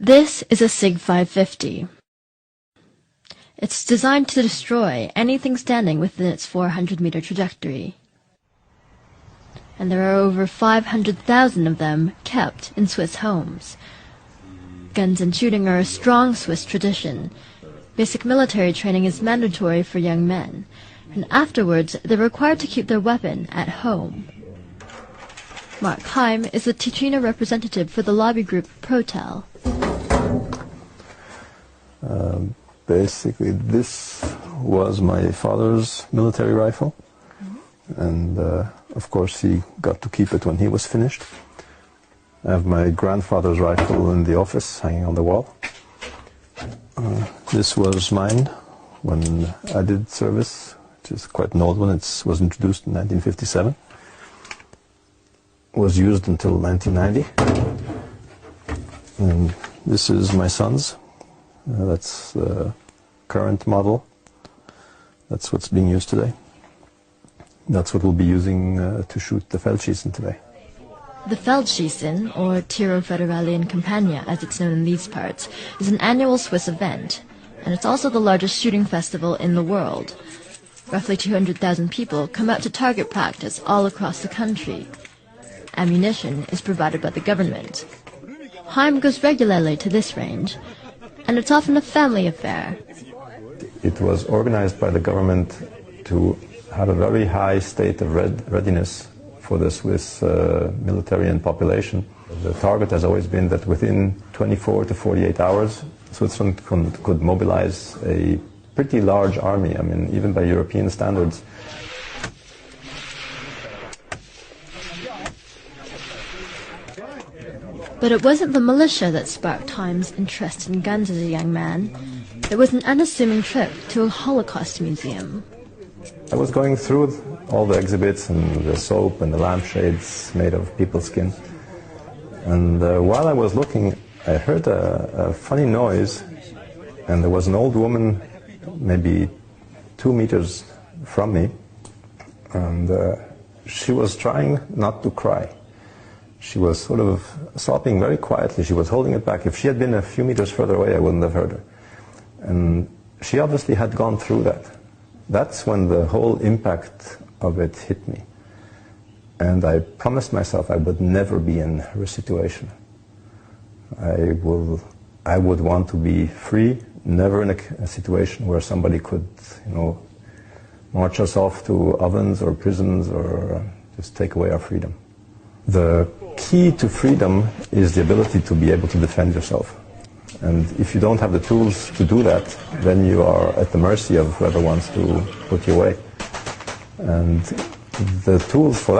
This is a SIG 550. It's designed to destroy anything standing within its 400-meter trajectory. And there are over 500,000 of them kept in Swiss homes. Guns and shooting are a strong Swiss tradition. Basic military training is mandatory for young men, and afterwards they're required to keep their weapon at home. Mark Heim is the Ticino representative for the lobby group Protel. Basically, this was my father's military rifle, and of course he got to keep it when he was finished. I have my grandfather's rifle in the office, hanging on the wall. This was mine when I did service, which is quite an old one. It was introduced in 1957. Was used until 1990. And this is my son's. That's the current model. That's what's being used today. That's what we'll be using to shoot the Feldschießen today. The Feldschießen, or Tiro Federale in Campagna as it's known in these parts, is an annual Swiss event, and it's also the largest shooting festival in the world. Roughly 200,000 people come out to target practice all across the country. Ammunition is provided by the government. Heim goes regularly to this range, and it's often a family affair. It was organized by the government to have a very high state of readiness for the Swiss military and population. The target has always been that within 24 to 48 hours, Switzerland could mobilize a pretty large army, I mean, even by European standards. But it wasn't the militia that sparked Heim's interest in guns as a young man. It was an unassuming trip to a Holocaust museum. I was going through all the exhibits and the soap and the lampshades made of people's skin. And while I was looking, I heard a funny noise, and there was an old woman maybe 2 meters from me, and she was trying not to cry. She was sort of sobbing very quietly. She was holding it back. If she had been a few meters further away, I wouldn't have heard her. And she obviously had gone through that. That's when the whole impact of it hit me. And I promised myself I would never be in her situation. I would want to be free, never in a situation where somebody could, march us off to ovens or prisons or just take away our freedom. The key to freedom is the ability to be able to defend yourself. And if you don't have the tools to do that, then you are at the mercy of whoever wants to put you away. And the tools for that